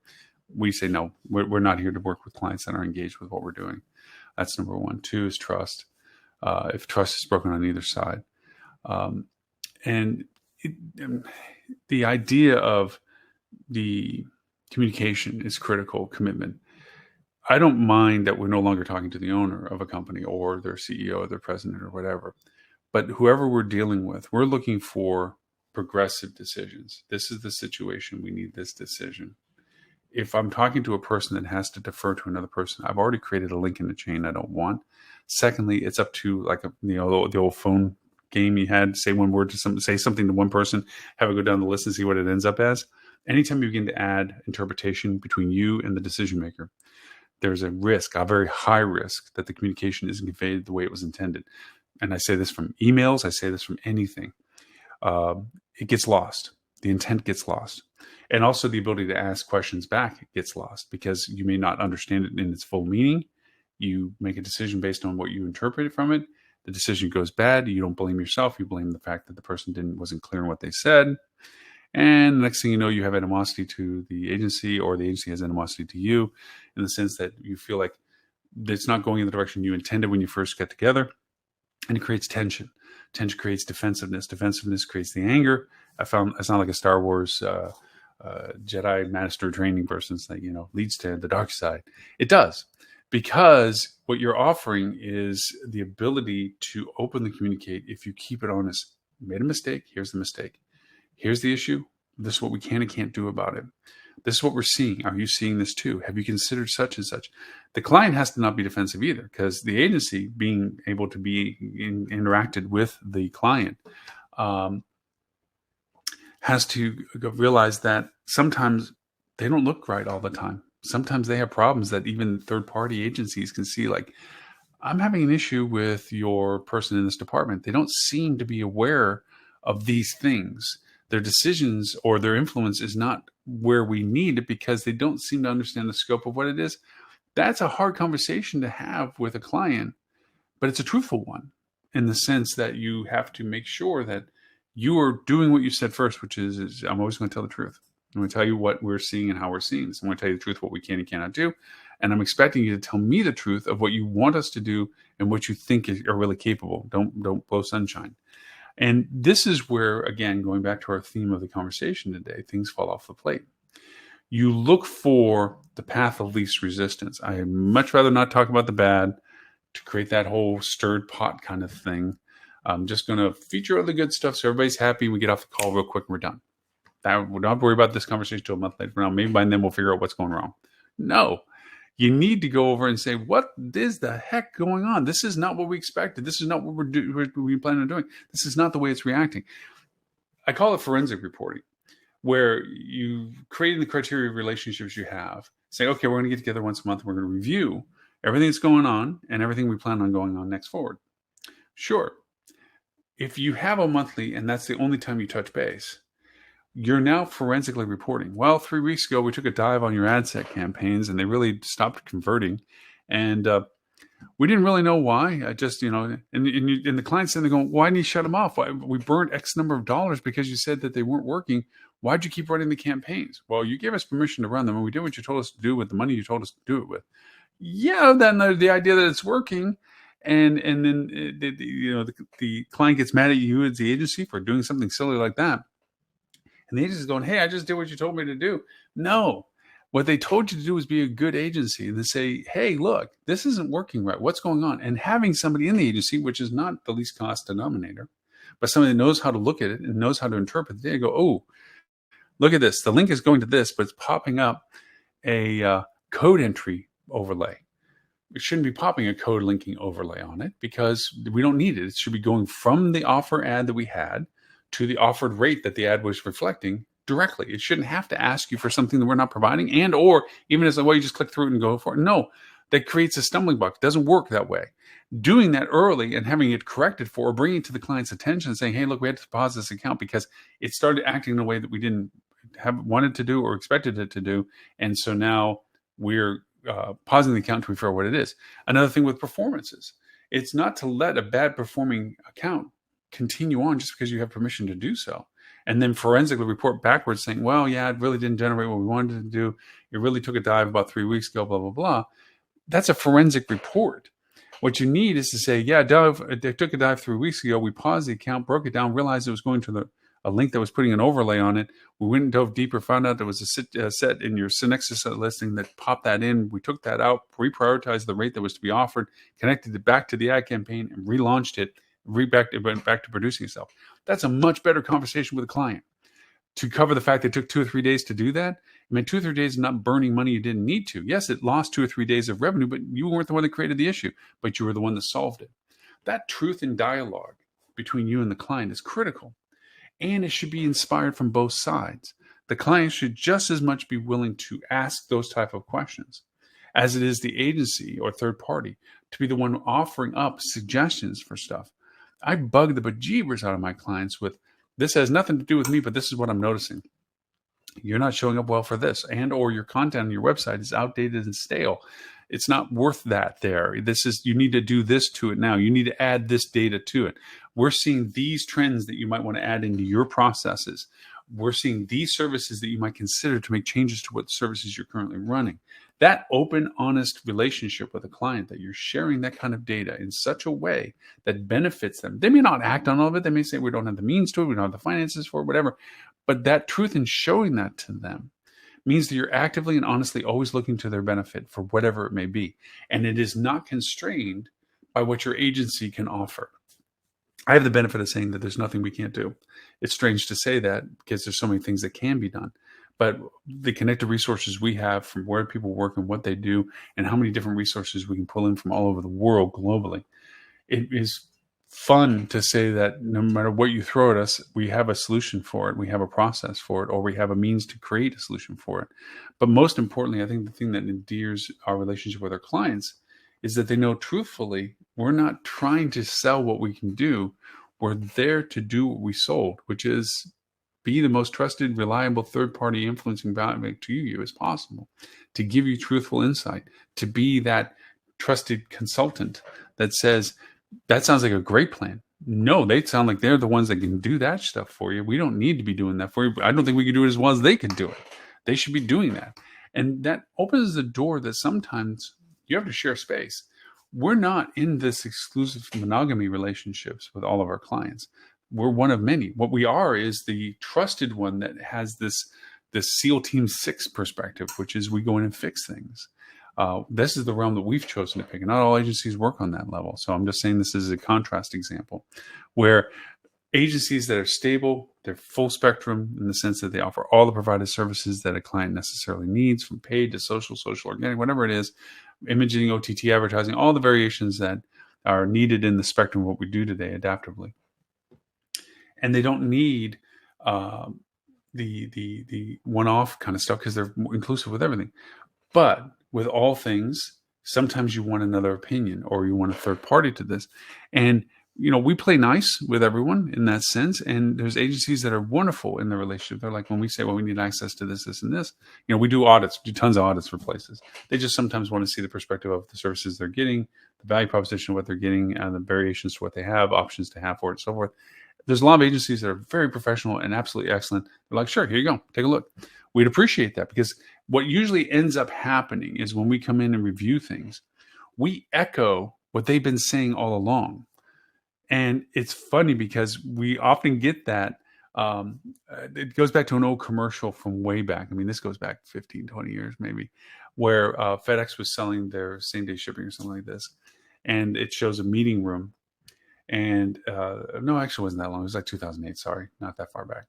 we say, no, we're not here to work with clients that are engaged with what we're doing. That's number 1. 2 is trust. If trust is broken on either side. The idea of the communication is critical, commitment. I don't mind that we're no longer talking to the owner of a company or their CEO or their president or whatever, but whoever we're dealing with, we're looking for progressive decisions. This is the situation. We need this decision. If I'm talking to a person that has to defer to another person, I've already created a link in the chain I don't want. Secondly, it's up to the old phone game you had, say one word to say something to one person, have it go down the list and see what it ends up as. Anytime you begin to add interpretation between you and the decision maker, there's a risk, a very high risk, that the communication isn't conveyed the way it was intended. And I say this from emails, I say this from anything. It gets lost. The intent gets lost. And also the ability to ask questions back gets lost because you may not understand it in its full meaning. You make a decision based on what you interpreted from it. The decision goes bad. You don't blame yourself. You blame the fact that the person wasn't clear on what they said. And the next thing you know, you have animosity to the agency, or the agency has animosity to you, in the sense that you feel like it's not going in the direction you intended when you first got together. And it creates tension. Tension creates defensiveness. Defensiveness creates the anger. I sound like a Star Wars Jedi Master training person saying, leads to the dark side. It does, because what you're offering is the ability to openly communicate. If you keep it honest, made a mistake. Here's the mistake. Here's the issue. This is what we can and can't do about it. This is what we're seeing. Are you seeing this too? Have you considered such and such? The client has to not be defensive either, because the agency, being able to be interacted with the client, has to realize that sometimes they don't look right all the time. Sometimes they have problems that even third-party agencies can see, like, I'm having an issue with your person in this department. They don't seem to be aware of these things. Their decisions or their influence is not where we need it, because they don't seem to understand the scope of what it is. That's a hard conversation to have with a client, but it's a truthful one, in the sense that you have to make sure that you are doing what you said first, which is I'm always going to tell the truth. I'm going to tell you what we're seeing and how we're seeing this. I'm going to tell you the truth, what we can and cannot do. And I'm expecting you to tell me the truth of what you want us to do and what you think are really capable. Don't blow sunshine. And this is where, again, going back to our theme of the conversation today, things fall off the plate. You look for the path of least resistance. I much rather not talk about the bad to create that whole stirred pot kind of thing. I'm just going to feature all the good stuff so everybody's happy. We get off the call real quick and we're done. We don't have to worry about this conversation until a month later from now. Maybe by then we'll figure out what's going wrong. No. You need to go over and say, what is the heck going on? This is not what we expected. This is not what we plan on doing. This is not the way it's reacting. I call it forensic reporting, where you create the criteria of relationships you have. Say, okay, we're going to get together once a month. We're going to review everything that's going on and everything we plan on going on next forward. Sure. If you have a monthly and that's the only time you touch base, you're now forensically reporting. Well, 3 weeks ago, we took a dive on your ad set campaigns and they really stopped converting. And we didn't really know why. I just, and the client's saying, they're going, why didn't you shut them off? Why, we burnt X number of dollars because you said that they weren't working. Why'd you keep running the campaigns? Well, you gave us permission to run them and we did what you told us to do with the money you told us to do it with. Yeah, then the idea that it's working. And then the client gets mad at you as the agency for doing something silly like that. And the agency's going, hey, I just did what you told me to do. No, what they told you to do was be a good agency. And they say, hey, look, this isn't working right. What's going on? And having somebody in the agency, which is not the least cost denominator, but somebody that knows how to look at it and knows how to interpret the data, go, oh, look at this. The link is going to this, but it's popping up a code entry overlay. It shouldn't be popping a code linking overlay on it because we don't need it. It should be going from the offer ad that we had to the offered rate that the ad was reflecting directly. It shouldn't have to ask you for something that we're not providing, and or even as a way you just click through it and go for it. No, that creates a stumbling block. It doesn't work that way. Doing that early and having it corrected for, or bringing it to the client's attention and saying, hey, look, we had to pause this account because it started acting in a way that we didn't have wanted to do or expected it to do. And so now we're pausing the account to refer what it is. Another thing with performances, it's not to let a bad performing account continue on just because you have permission to do so. And then forensically report backwards saying, well, yeah, it really didn't generate what we wanted to do. It really took a dive about 3 weeks ago, blah, blah, blah. That's a forensic report. What you need is to say, yeah, they took a dive 3 weeks ago. We paused the account, broke it down, realized it was going to a link that was putting an overlay on it. We went and dove deeper, found out there was a set in your Synexus listing that popped that in. We took that out, reprioritized the rate that was to be offered, connected it back to the ad campaign, and relaunched it, went back to producing itself. That's a much better conversation with a client. To cover the fact that it took 2 or 3 days to do that, I mean, 2 or 3 days of not burning money you didn't need to. Yes, it lost 2 or 3 days of revenue, but you weren't the one that created the issue, but you were the one that solved it. That truth in dialogue between you and the client is critical. And it should be inspired from both sides. The client should just as much be willing to ask those type of questions as it is the agency or third party to be the one offering up suggestions for stuff. I bug the bejeebers out of my clients with, this has nothing to do with me, but this is what I'm noticing. You're not showing up well for this, and or your content on your website is outdated and stale. It's not worth that there. You need to do this to it now. You need to add this data to it. We're seeing these trends that you might want to add into your processes, we're seeing these services that you might consider to make changes to what services you're currently running. That open, honest relationship with a client, that you're sharing that kind of data in such a way that benefits them. They may not act on all of it. They may say, we don't have the means to it, we don't have the finances for it, whatever. But that truth in showing that to them means that you're actively and honestly always looking to their benefit for whatever it may be. And it is not constrained by what your agency can offer. I have the benefit of saying that there's nothing we can't do. It's strange to say that because there's so many things that can be done. But the connected resources we have from where people work and what they do and how many different resources we can pull in from all over the world globally, it is fun to say that no matter what you throw at us, we have a solution for it. We have a process for it, or we have a means to create a solution for it. But most importantly, I think the thing that endears our relationship with our clients is that they know truthfully, we're not trying to sell what we can do. We're there to do what we sold, which is be the most trusted, reliable, third-party influencing value to you as possible, to give you truthful insight, to be that trusted consultant that says, that sounds like a great plan. No, they sound like they're the ones that can do that stuff for you. We don't need to be doing that for you. I don't think we can do it as well as they can do it. They should be doing that. And that opens the door that sometimes you have to share space. We're not in this exclusive monogamy relationships with all of our clients. We're one of many. What we are is the trusted one that has this SEAL Team 6 perspective, which is we go in and fix things. This is the realm that we've chosen to pick, and not all agencies work on that level. So I'm just saying this is a contrast example where agencies that are stable, they're full spectrum in the sense that they offer all the provided services that a client necessarily needs, from paid to social, organic, whatever it is, imaging, OTT, advertising, all the variations that are needed in the spectrum of what we do today adaptively. And they don't need the one-off kind of stuff because they're inclusive with everything. But with all things, sometimes you want another opinion or you want a third party to this. And, we play nice with everyone in that sense. And there's agencies that are wonderful in the relationship. They're like, when we say, well, we need access to this, this, and this, we do audits, do tons of audits for places. They just sometimes want to see the perspective of the services they're getting, the value proposition of what they're getting, and the variations to what they have, options to have for it, and so forth. There's a lot of agencies that are very professional and absolutely excellent. They're like, sure, here you go, take a look. We'd appreciate that, because what usually ends up happening is when we come in and review things, we echo what they've been saying all along. And it's funny because we often get that. It goes back to an old commercial from way back. I mean, this goes back 15, 20 years maybe, where FedEx was selling their same-day shipping or something like this. And it shows a meeting room. And no, actually it wasn't that long. It was like 2008. Sorry, not that far back.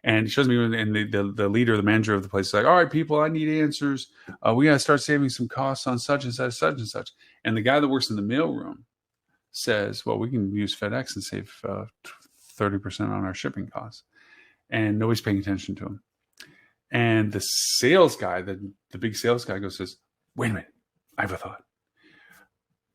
And it shows me, and the leader, the manager of the place is like, all right, people, I need answers. We got to start saving some costs on such and such, such and such. And the guy that works in the mailroom says, well, we can use FedEx and save 30% on our shipping costs. And nobody's paying attention to him. And the sales guy, the big sales guy says, wait a minute, I have a thought.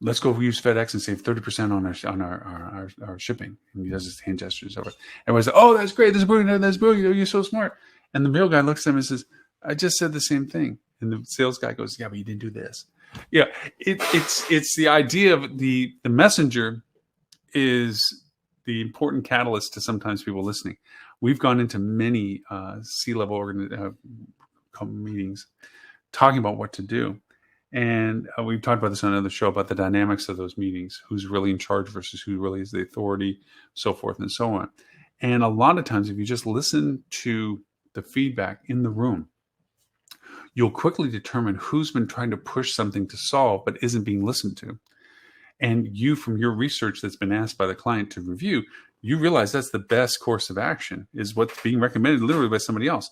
Let's go use FedEx and save 30% on our shipping. And he does his hand gestures over. Everyone says, oh, that's great. That's brilliant. That's brilliant. You're so smart. And the mail guy looks at him and says, I just said the same thing. And the sales guy goes, yeah, but you didn't do this. Yeah, it's the idea of the messenger is the important catalyst to sometimes people listening. We've gone into many C-level meetings talking about what to do. And we've talked about this on another show about the dynamics of those meetings, who's really in charge versus who really is the authority, so forth and so on. And a lot of times, if you just listen to the feedback in the room, you'll quickly determine who's been trying to push something to solve but isn't being listened to. And you, from your research that's been asked by the client to review, you realize that's the best course of action, is what's being recommended literally by somebody else.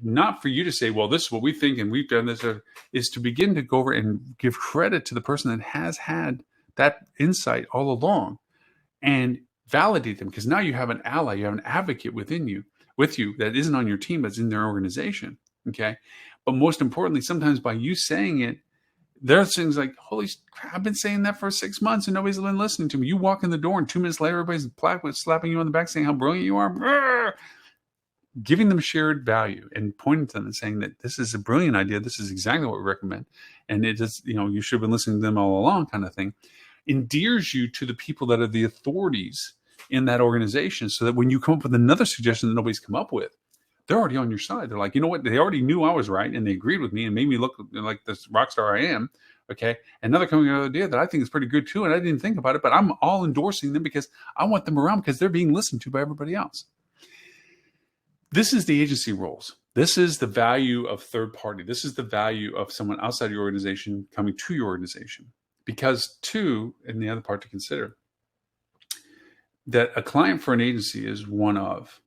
Not for you to say, well, this is what we think and we've done this, is to begin to go over and give credit to the person that has had that insight all along and validate them, because now you have an ally, you have an advocate with you that isn't on your team, but is in their organization. Okay. But most importantly, sometimes by you saying it, there are things like, holy crap, I've been saying that for 6 months and nobody's been listening to me. You walk in the door and 2 minutes later, everybody's slapping you on the back saying how brilliant you are. Giving them shared value and pointing to them and saying that this is a brilliant idea. This is exactly what we recommend. And it just, you should have been listening to them all along, kind of thing, endears you to the people that are the authorities in that organization, so that when you come up with another suggestion that nobody's come up with, they're already on your side. They're like, you know what? They already knew I was right, and they agreed with me and made me look like this rock star I am. Okay. And now they're coming with an idea that I think is pretty good too. And I didn't think about it, but I'm all endorsing them because I want them around because they're being listened to by everybody else. This is the agency roles. This is the value of third party. This is the value of someone outside your organization coming to your organization. Because two, and the other part to consider, that a client for an agency is one of,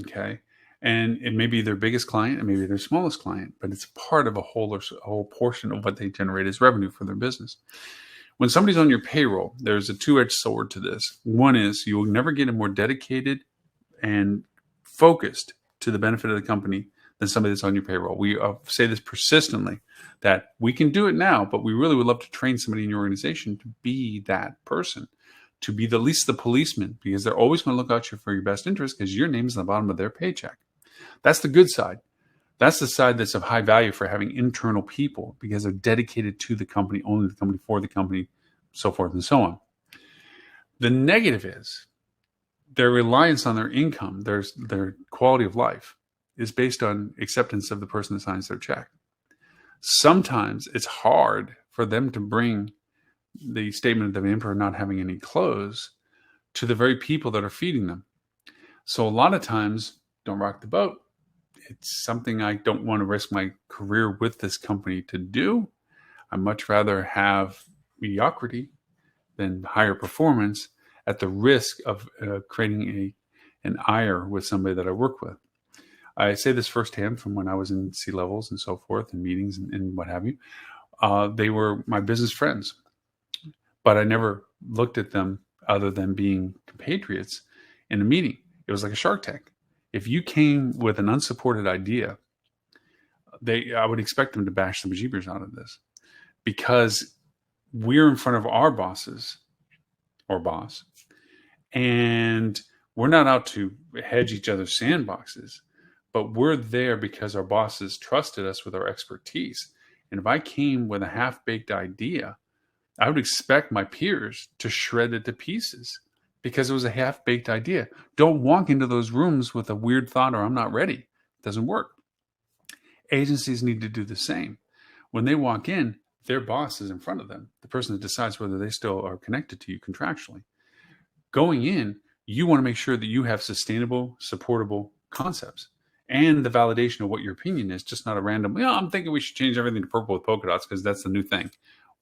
okay? And it may be their biggest client, and maybe their smallest client, but it's part of a whole portion of what they generate as revenue for their business. When somebody's on your payroll, there's a two-edged sword to this. One is you will never get a more dedicated and focused to the benefit of the company than somebody that's on your payroll. We say this persistently, that we can do it now, but we really would love to train somebody in your organization to be that person, to be at least the policeman, because they're always going to look out for your best interest because your name is on the bottom of their paycheck. That's the good side. That's the side that's of high value for having internal people, because they're dedicated to the company, only the company, for the company, so forth and so on. The negative is their reliance on their income, their quality of life, is based on acceptance of the person that signs their check. Sometimes it's hard for them to bring the statement of demand for not having any clothes to the very people that are feeding them. So a lot of times, don't rock the boat. It's something I don't want to risk my career with this company to do. I'd much rather have mediocrity than higher performance at the risk of creating an ire with somebody that I work with. I say this firsthand from when I was in C-levels and so forth, and meetings and what have you. They were my business friends, but I never looked at them other than being compatriots in a meeting. It was like a Shark Tank. If you came with an unsupported idea, I would expect them to bash the bejeebers out of this, because we're in front of our bosses or boss, and we're not out to hedge each other's sandboxes, but we're there because our bosses trusted us with our expertise. And if I came with a half-baked idea, I would expect my peers to shred it to pieces, because it was a half-baked idea. Don't walk into those rooms with a weird thought or I'm not ready. It doesn't work. Agencies need to do the same. When they walk in, their boss is in front of them, the person that decides whether they still are connected to you contractually. Going in, you want to make sure that you have sustainable, supportable concepts and the validation of what your opinion is, just not a random, I'm thinking we should change everything to purple with polka dots because that's the new thing.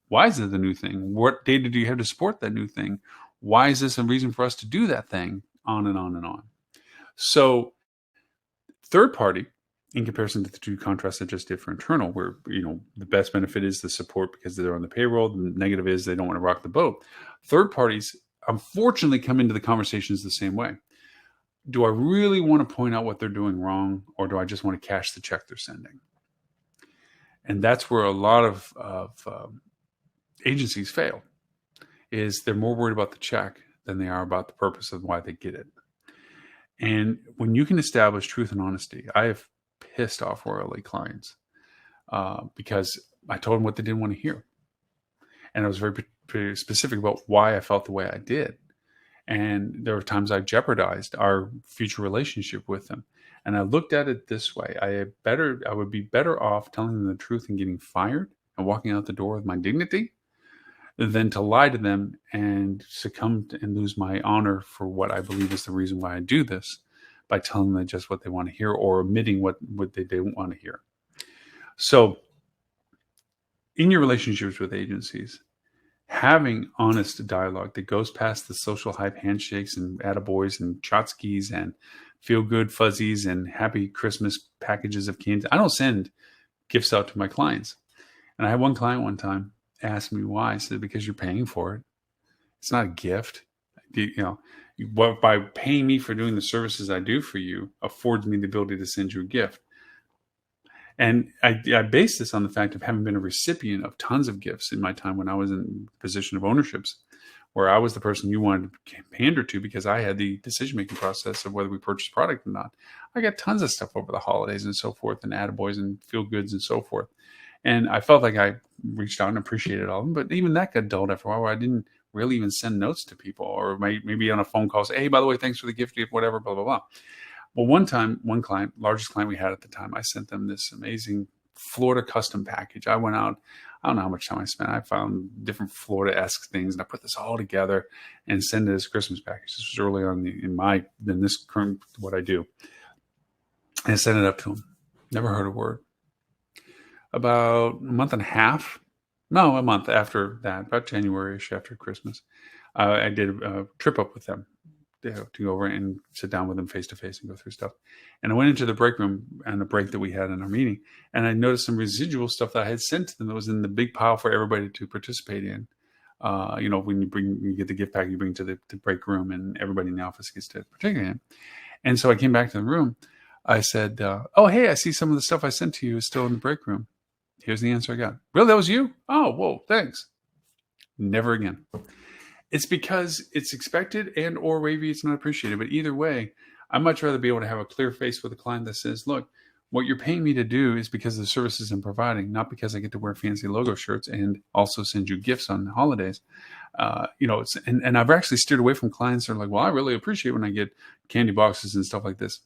Why is it the new thing? What data do you have to support that new thing? Why is this a reason for us to do that thing? On and on and on. So third party, in comparison to the two contrasts I just did for internal, where the best benefit is the support because they're on the payroll. The negative is they don't want to rock the boat. Third parties, unfortunately, come into the conversations the same way. Do I really want to point out what they're doing wrong, or do I just want to cash the check they're sending? And that's where a lot of agencies fail. Is they're more worried about the check than they are about the purpose of why they get it. And when you can establish truth and honesty, I have pissed off royally clients because I told them what they didn't want to hear. And I was very specific about why I felt the way I did. And there were times I jeopardized our future relationship with them. And I looked at it this way. I would be better off telling them the truth and getting fired and walking out the door with my dignity than to lie to them and succumb and lose my honor for what I believe is the reason why I do this, by telling them just what they want to hear or omitting what they don't want to hear. So in your relationships with agencies, having honest dialogue that goes past the social hype handshakes and attaboys and chotskis and feel good fuzzies and happy Christmas packages of candy. I don't send gifts out to my clients. And I had one client one time asked me why. I said, because you're paying for it. It's not a gift. By paying me for doing the services I do for you affords me the ability to send you a gift. And I base this on the fact of having been a recipient of tons of gifts in my time when I was in a position of ownerships, where I was the person you wanted to pander to because I had the decision-making process of whether we purchased product or not. I got tons of stuff over the holidays and so forth, and attaboys and feel goods and so forth. And I felt like I reached out and appreciated all of them, but even that got dulled after a while, where I didn't really even send notes to people, or maybe on a phone call say, hey, by the way, thanks for the gift, whatever, blah, blah, blah. Well, one time, one client, largest client we had at the time, I sent them this amazing Florida custom package. I went out, I don't know how much time I spent. I found different Florida-esque things, and I put this all together and sent it as a Christmas package. This was early on in this current, what I do. And I sent it up to him. Never heard a word. About a month after that, about January-ish after Christmas, I did a trip up with them to go over and sit down with them face to face and go through stuff. And I went into the break room and the break that we had in our meeting, and I noticed some residual stuff that I had sent to them that was in the big pile for everybody to participate in. When you get the gift pack, you bring to the break room, and everybody in the office gets to participate in. And so I came back to the room. I said, oh, hey, I see some of the stuff I sent to you is still in the break room. Here's the answer I got. Really? That was you? Oh, whoa, thanks. Never again. It's because it's expected and or maybe it's not appreciated. But either way, I'd much rather be able to have a clear face with a client that says, look, what you're paying me to do is because of the services I'm providing, not because I get to wear fancy logo shirts and also send you gifts on the holidays. And I've actually steered away from clients that are like, well, I really appreciate when I get candy boxes and stuff like this.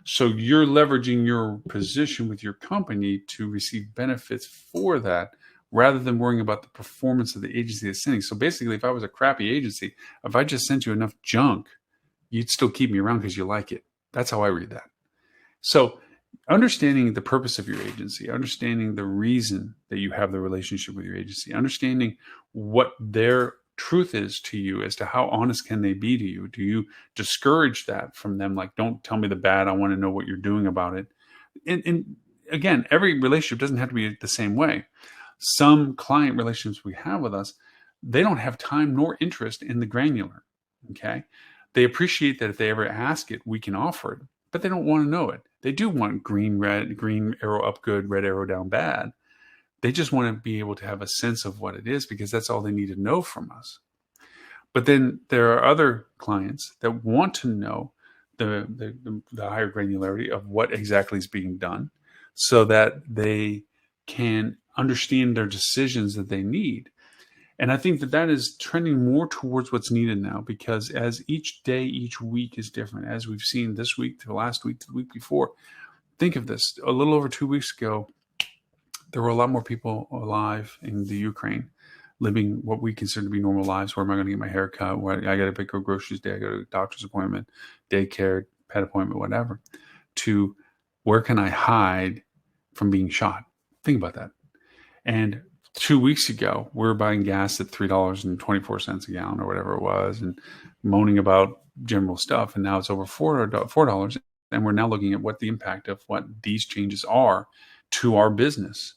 So you're leveraging your position with your company to receive benefits for that, rather than worrying about the performance of the agency that's sending. So basically, if I was a crappy agency, if I just sent you enough junk, you'd still keep me around because you like it. That's how I read that. So understanding the purpose of your agency, understanding the reason that you have the relationship with your agency, understanding what their truth is to you as to how honest can they be to you. Do you discourage that from them? Like, don't tell me the bad. I want to know what you're doing about it. And again, every relationship doesn't have to be the same way. Some client relationships we have with us, they don't have time nor interest in the granular. Okay. They appreciate that if they ever ask it, we can offer it, but they don't want to know it. They do want green arrow up good, red arrow down bad. They just want to be able to have a sense of what it is because that's all they need to know from us. But then there are other clients that want to know the higher granularity of what exactly is being done so that they can understand their decisions that they need. And I think that is trending more towards what's needed now, because as each day, each week is different, as we've seen this week to last week to the week before. Think of this. A little over 2 weeks ago, there were a lot more people alive in the Ukraine living what we consider to be normal lives. Where am I going to get my hair cut? Where I got to pick up groceries day, I got a doctor's appointment, daycare, pet appointment, whatever, to where can I hide from being shot? Think about that. And 2 weeks ago, we were buying gas at $3.24 a gallon or whatever it was and moaning about general stuff. And now it's over $4. And we're now looking at what the impact of what these changes are to our business,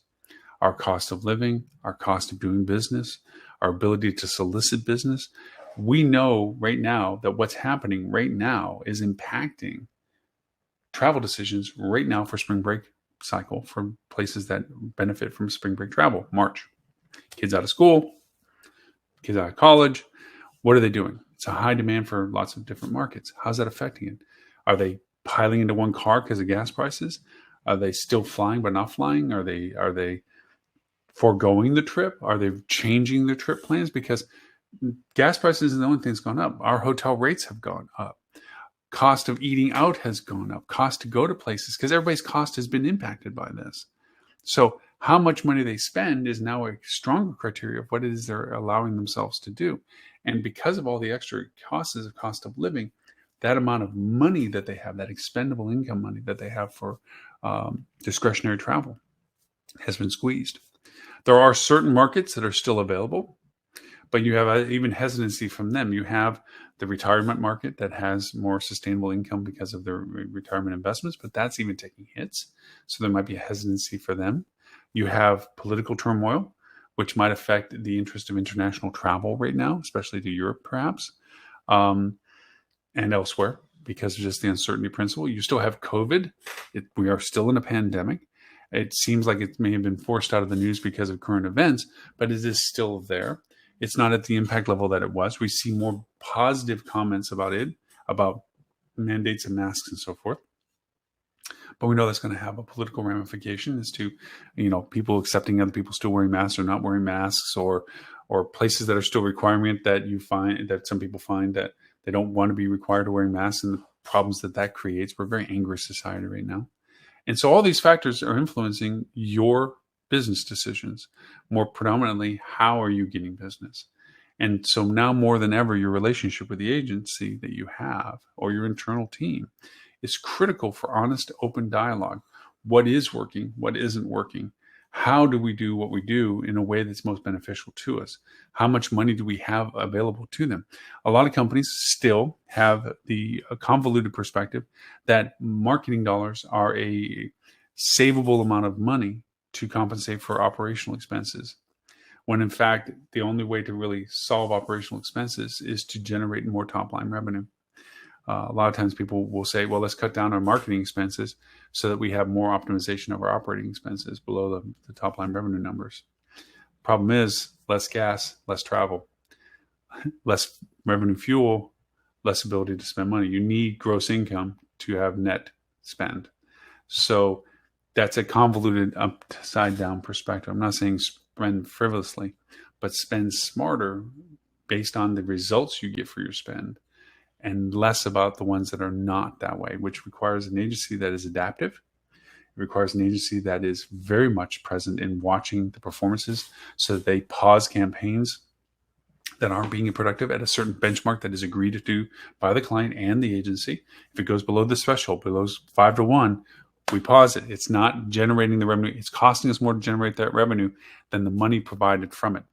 our cost of living, our cost of doing business, our ability to solicit business. We know right now that what's happening right now is impacting travel decisions right now for spring break cycle for places that benefit from spring break travel. March, kids out of school, kids out of college. What are they doing? It's a high demand for lots of different markets. How's that affecting it? Are they piling into one car because of gas prices? Are they still flying but not flying? Are they foregoing the trip? Are they changing their trip plans? Because gas prices is the only thing that's gone up. Our hotel rates have gone up. Cost of eating out has gone up. Cost to go to places, because everybody's cost has been impacted by this. So how much money they spend is now a stronger criteria of what it is they're allowing themselves to do. And because of all the extra costs of cost of living, that amount of money that they have, that expendable income money that they have for discretionary travel, has been squeezed. There are certain markets that are still available, but you have even hesitancy from them. You have the retirement market that has more sustainable income because of their retirement investments, but that's even taking hits. So there might be a hesitancy for them. You have political turmoil, which might affect the interest of international travel right now, especially to Europe, perhaps, and elsewhere, because of just the uncertainty principle. You still have COVID. We are still in a pandemic. It seems like it may have been forced out of the news because of current events, but it is still there. It's not at the impact level that it was. We see more positive comments about it, about mandates and masks and so forth. But we know that's going to have a political ramification as to, people accepting other people still wearing masks or not wearing masks, or places that are still requiring it that you find that some people find that they don't want to be required to wearing masks, and the problems that creates. We're a very angry society right now. And so all these factors are influencing your business decisions. More predominantly, how are you getting business? And so now more than ever, your relationship with the agency that you have or your internal team is critical for honest, open dialogue. What is working? What isn't working? How do we do what we do in a way that's most beneficial to us? How much money do we have available to them? A lot of companies still have the convoluted perspective that marketing dollars are a savable amount of money to compensate for operational expenses, when in fact, the only way to really solve operational expenses is to generate more top-line revenue. A lot of times people will say, well, let's cut down our marketing expenses so that we have more optimization of our operating expenses below the top line revenue numbers. Problem is, less gas, less travel, less revenue fuel, less ability to spend money. You need gross income to have net spend. So that's a convoluted upside down perspective. I'm not saying spend frivolously, but spend smarter based on the results you get for your spend, and less about the ones that are not that way, which requires an agency that is adaptive. It requires an agency that is very much present in watching the performances so that they pause campaigns that aren't being productive at a certain benchmark that is agreed to by the client and the agency. If it goes below this threshold, below 5 to 1, we pause it. It's not generating the revenue. It's costing us more to generate that revenue than the money provided from it.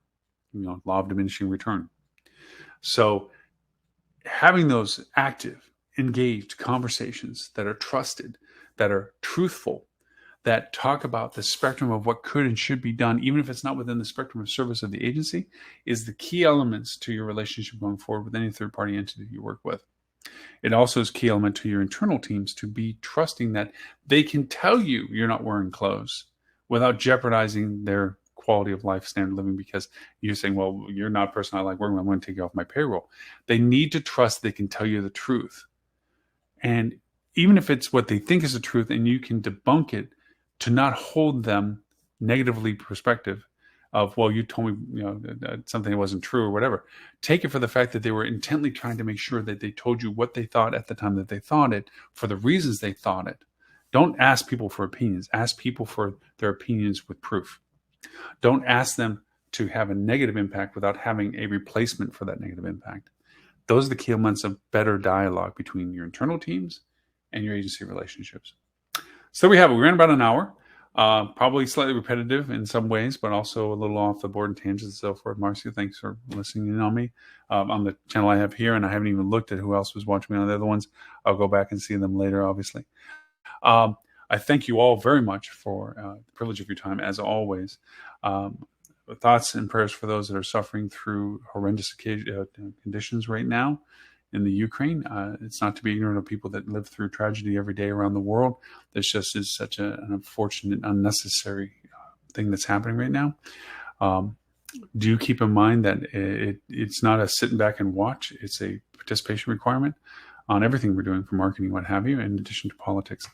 Law of diminishing return. So having those active, engaged conversations that are trusted, that are truthful, that talk about the spectrum of what could and should be done, even if it's not within the spectrum of service of the agency, is the key elements to your relationship going forward with any third-party entity you work with. It also is a key element to your internal teams to be trusting that they can tell you you're not wearing clothes without jeopardizing their quality of life, standard of living, because you're saying, well, you're not a person I like working with, I'm going to take you off my payroll. They need to trust they can tell you the truth. And even if it's what they think is the truth and you can debunk it, to not hold them negatively perspective of, well, you told me something that wasn't true or whatever. Take it for the fact that they were intently trying to make sure that they told you what they thought at the time that they thought it, for the reasons they thought it. Don't ask people for opinions. Ask people for their opinions with proof. Don't ask them to have a negative impact without having a replacement for that negative impact. Those are the key elements of better dialogue between your internal teams and your agency relationships. So there we have it. We ran about an hour, probably slightly repetitive in some ways, but also a little off the board and tangents and so forth. Marcia, thanks for listening in on me on the channel I have here. And I haven't even looked at who else was watching me on the other ones. I'll go back and see them later, obviously. I thank you all very much for the privilege of your time, as always. Thoughts and prayers for those that are suffering through horrendous conditions right now in the Ukraine. It's not to be ignorant of people that live through tragedy every day around the world. This just is such an unfortunate, unnecessary thing that's happening right now. Do keep in mind that it's not a sitting back and watch. It's a participation requirement on everything we're doing for marketing, what have you, in addition to politics.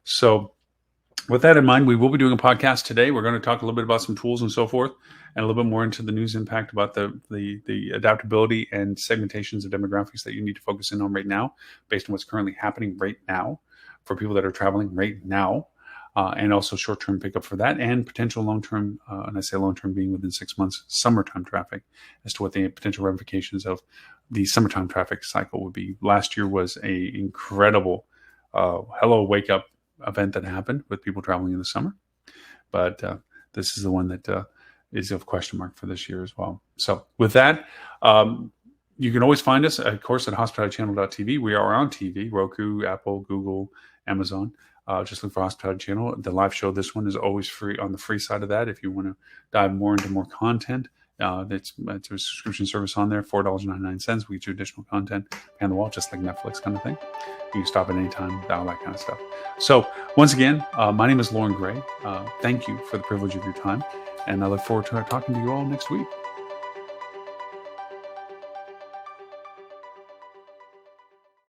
So with that in mind, we will be doing a podcast today. We're going to talk a little bit about some tools and so forth, and a little bit more into the news impact about the adaptability and segmentations of demographics that you need to focus in on right now, based on what's currently happening right now for people that are traveling right now, and also short-term pickup for that, and potential long-term, and I say long-term being within 6 months, summertime traffic, as to what the potential ramifications of the summertime traffic cycle would be. Last year was a incredible hello wake-up event that happened with people traveling in the summer, but this is the one that is of question mark for this year as well. So with that, you can always find us, of course, at hospitalitychannel.tv. We are on TV, Roku, Apple, Google, Amazon. Just look for Hospitality Channel. The live show, this one, is always free on the free side of that. If you want to dive more into more content, it's a subscription service on there, $4.99. We get you additional content and the wall, just like Netflix kind of thing. You can stop at any time, all that kind of stuff. So once again, my name is Loren Gray. Thank you for the privilege of your time, and I look forward to talking to you all next week.